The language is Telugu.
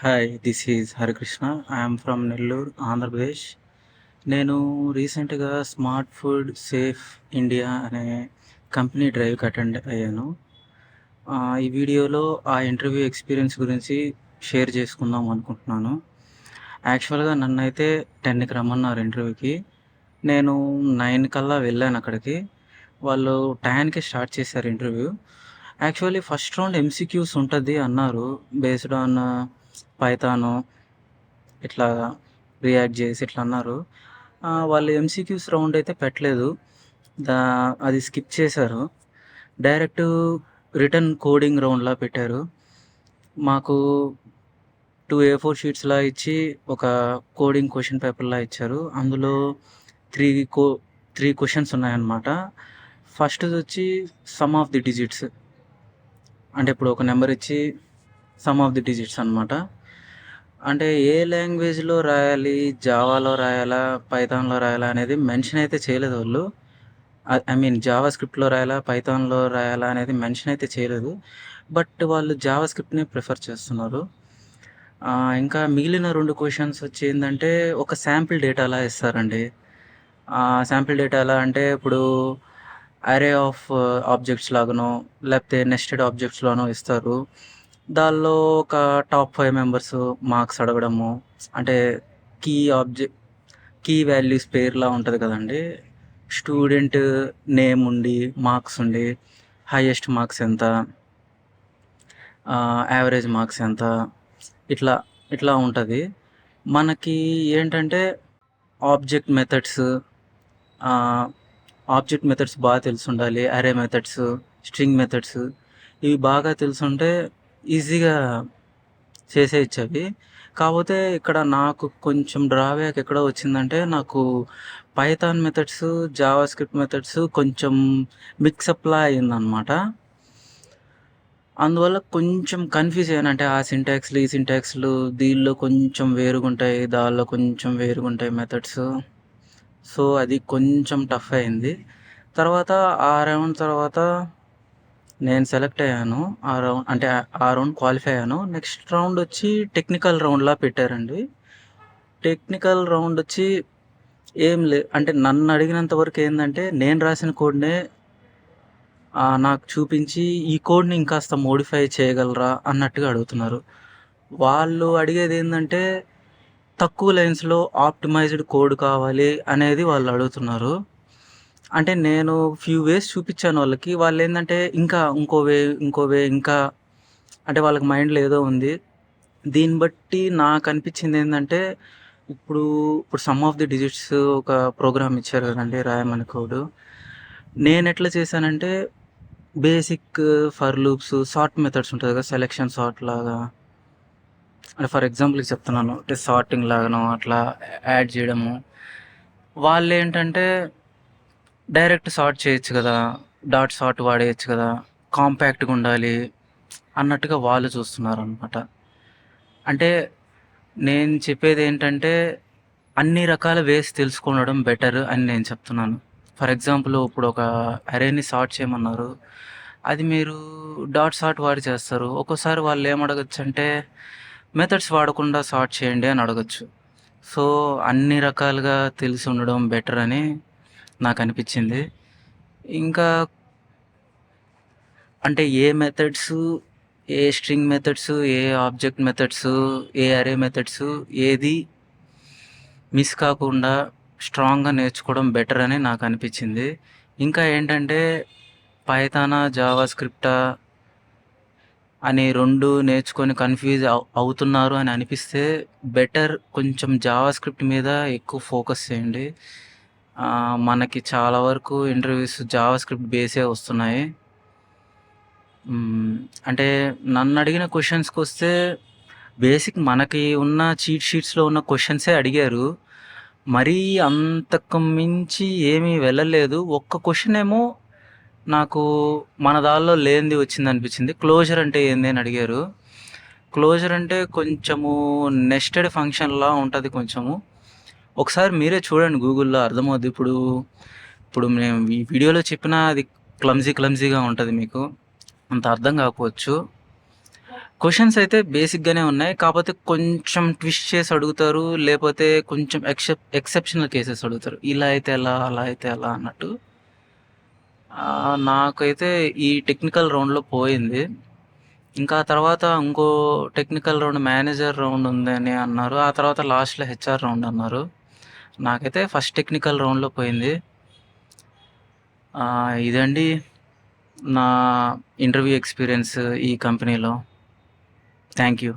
Hi, this is Harikrishna. I'm from Nellore, Andhra Pradesh. నేను రీసెంట్‌గా స్మార్ట్ ఫుడ్ సేఫ్ ఇండియా అనే కంపెనీ డ్రైవ్‌కి అటెండ్ అయ్యాను. ఈ వీడియోలో ఆ ఇంటర్వ్యూ ఎక్స్‌పీరియన్స్ గురించి షేర్ చేసుకుందాం అనుకుంటున్నాను. యాక్చువల్‌గా నన్నైతే 10కి రమ్మన్నారు ఇంటర్వ్యూకి. నేను 9 కల్లా వెళ్ళాను అక్కడికి. వాళ్ళు 10కే స్టార్ట్ చేశారు interview. Actually first round MCQs ఉంటది అన్నారు. బేస్డ్ ఆన్ పైథాను ఇట్లా రియాక్ట్ జేసి ఇట్లా అన్నారు. వాళ్ళు ఎంసీక్యూస్ రౌండ్ అయితే పెట్టలేదు. దా అది స్కిప్ చేశారు. డైరెక్టు రిటన్ కోడింగ్ రౌండ్‌లా పెట్టారు. మాకు 2 ఏ4 షీట్స్‌లా ఇచ్చి ఒక కోడింగ్ క్వెషన్ పేపర్‌లా ఇచ్చారు. అందులో 3 కో 3 క్వెషన్స్ ఉన్నాయన్నమాట. ఫస్ట్‌దొచ్చి సమ్ ఆఫ్ ది డిజిట్స్. అంటే ఇప్పుడు ఒక నంబర్ ఇచ్చి సమ్ ఆఫ్ ది డిజిట్స్ అనమాట. అంటే ఏ లాంగ్వేజ్‌లో రాయాలి, జావాలో రాయాలా, పైథాన్‌లో రాయాలా అనేది మెన్షన్ అయితే చేయలేదు వాళ్ళు. ఐ మీన్ జావా స్క్రిప్ట్‌లో రాయాలా, పైథాన్‌లో రాయాలా అనేది మెన్షన్ అయితే చేయలేదు. బట్ వాళ్ళు జావా స్క్రిప్ట్‌ని ప్రిఫర్ చేస్తున్నారు. ఇంకా మిగిలిన 2 క్వెషన్స్ వచ్చి ఏందంటే ఒక శాంపిల్ డేటాలా ఇస్తారండి. శాంపిల్ డేటా ఎలా అంటే ఇప్పుడు అరే ఆఫ్ ఆబ్జెక్ట్స్ లాగానో లేకపోతే నెస్టెడ్ ఆబ్జెక్ట్స్‌లోనో ఇస్తారు. దానిలో ఒక టాప్ 5 మెంబర్స్ మార్క్స్ అడగడము. అంటే కీ ఆబ్జెక్ట్ కీ వాల్యూస్ పేర్లా ఉంటది కదండీ! స్టూడెంట్ నేమ్ ఉండి, మార్క్స్ ఉండి, హైయెస్ట్ మార్క్స్ ఎంత, యావరేజ్ మార్క్స్ ఎంత, ఇట్లా ఇట్లా ఉంటది. మనకి ఏంటంటే object methods ah, object methods బాగా తెలిసుండాలి. అరే మెథడ్స్, స్ట్రింగ్ మెథడ్స్ ఇవి బాగా తెలిసుంటే ఈజీగా చేసేయొచ్చవి. కాపోతే ఇక్కడ నాకు కొంచెం డ్రాబ్యాక్ ఎక్కడ వచ్చిందంటే, నాకు Python methods, Java script methods కొంచెం మిక్సప్‌లా అయిందనమాట. అందువల్ల కొంచెం కన్‌ఫ్యూజ్ అయ్యాను. అంటే ఆ సింటాక్స్‌లు, ఈ సింటాక్స్‌లు దీనిలో కొంచెం వేరుగుంటాయి. దానిలో కొంచెం వేరుగుంటాయి మెథడ్స్. సో, అది కొంచెం టఫ్ అయింది. తర్వాత ఆ రౌండ్ తర్వాత నేను సెలెక్ట్ అయ్యాను. అంటే ఆ రౌండ్ క్వాలిఫై అయ్యాను. నెక్స్ట్ రౌండ్ వచ్చి టెక్నికల్ రౌండ్‌లా పెట్టారండి. టెక్నికల్ రౌండ్ వచ్చి అంటే నన్ను అడిగినంత వరకు ఏందంటే, నేను రాసిన కోడ్‌నే నాకు చూపించి ఈ కోడ్‌ని ఇంకాస్త మోడిఫై చేయగలరా అన్నట్టుగా అడుగుతున్నారు. వాళ్ళు అడిగేదేందంటే, తక్కువ లైన్స్‌లో ఆప్టిమైజ్డ్ కోడ్ కావాలి అనేది వాళ్ళు అడుగుతున్నారు. అంటే నేను ఫ్యూ వేస్ చూపిచ్చాను వాళ్ళకి. వాళ్ళేందంటే ఇంకా ఇంకో వే ఇంకా అంటే వాళ్ళకి మైండ్‌లో ఏదో ఉంది. దీన్ని బట్టి నాకనిపిచ్చిందేందంటే, ఇప్పుడు సమ్ ఆఫ్ ది డిజిట్స్ ఒక ప్రోగ్రామ్ ఇచ్చారు కదండీ! రాయమని కోడు. నేనెట్లా చేశానంటే, basic for loops, sort methods ఉంటది కదా! సెలక్షన్ సార్ట్ లాగా. అంటే ఫర్ ఎగ్జాంపుల్‌కి చెప్తున్నాను. అంటే సార్టింగ్ లాగానో అట్లా యాడ్ జేయడము. వాళ్ళేంటంటే డైరెక్ట్ సార్ట్ చేయొచ్చు గదా! డాట్ సార్ట్ వాడేయొచ్చు గదా! కాంపాక్ట్‌గుండాలి అన్నట్టుగా వాళ్ళు చూస్తున్నారనమాట. అంటే నేను చెప్పేదేంటంటే, అన్ని రకాల వేస్ తెలుసుకోవడం బెటర్ అని నేను చెప్తున్నాను. ఫర్ ఎగ్జాంపుల్ ఇప్పుడు ఒక అరేని సార్ట్ చేయమన్నారు. అది మీరు డాట్ సార్ట్ వాడి చేస్తారు. ఒక్కోసారి వాళ్ళేమడగొచ్చంటే, మెథడ్స్ వాడకుండా సార్ట్ చేయండి అని అడగొచ్చు. సో, అన్ని రకాలుగా తెలిసి ఉండడం బెటర్ అని నాకనిపిచ్చింది. ఇంకా అంటే ఏ methods, a string methods, A object methods, ఏ అరే మెథడ్సు ఏది మిస్ కాకుండా స్ట్రాంగ్‌గా నేర్చుకోవడం బెటర్ అని నాకనిపిచ్చింది. ఇంకా ఏంటంటే పైథానా, జావా స్క్రిప్టా అని 2 నేర్చుకొని కన్‌ఫ్యూజ్ అవుతున్నారు అని అనిపిస్తే బెటర్ కొంచెం జావా స్క్రిప్ట్ మీద ఎక్కువ ఫోకస్ చేయండి. మనకి చాలా వరకు ఇంటర్వ్యూస్ జావా స్క్రిప్ట్ బేసే వస్తున్నాయి. అంటే నన్నడిగిన క్వెషన్స్‌కొస్తే బేసిక్ మనకి ఉన్న చీట్ షీట్స్‌లో ఉన్న క్వెషన్సే అడిగారు. మరీ అంతకు మించి ఏమీ వెళ్ళలేదు. ఒక్క క్వెషనేమో నాకు మన దానిలో లేనిది వచ్చిందనిపించింది. క్లోజర్ అంటే ఏంది అని అడిగారు. క్లోజర్ అంటే కొంచెము నెస్టెడ్ ఫంక్షన్‌లా ఉంటది కొంచెము. ఒకసారి మీరే చూడండి గూగుల్‌లో అర్థమవుద్ది. ఇప్పుడు మేము ఈ వీడియోలో చెప్పినా అది క్లమ్జీగా ఉంటది మీకు. అంత అర్థం కాకపోవచ్చు. క్వెషన్స్ అయితే బేసిక్‌గానే ఉన్నాయి. కాపోతే కొంచెం ట్విస్ట్ చేసి అడుగుతారు. లేపోతే కొంచెం ఎక్సెప్షనల్ కేసెస్ అడుగుతారు. ఇలా అయితే ఎలా? అలా అయితే ఎలా? అన్నట్టు. నాకైతే ఈ టెక్నికల్ రౌండ్‌లో పోయింది. ఇంకా తర్వాత ఇంకో టెక్నికల్ రౌండ్ మేనేజర్ రౌండ్ ఉందని అన్నారు. ఆ తర్వాత లాస్ట్‌లో హెచ్ఆర్ రౌండ్ అన్నారు. నాకైతే ఫస్ట్ టెక్నికల్ రౌండ్‌లో పోయింది. ఇదండి నా ఇంటర్వ్యూ ఎక్స్‌పీరియన్స్ ఈ కంపెనీలో. Thank you.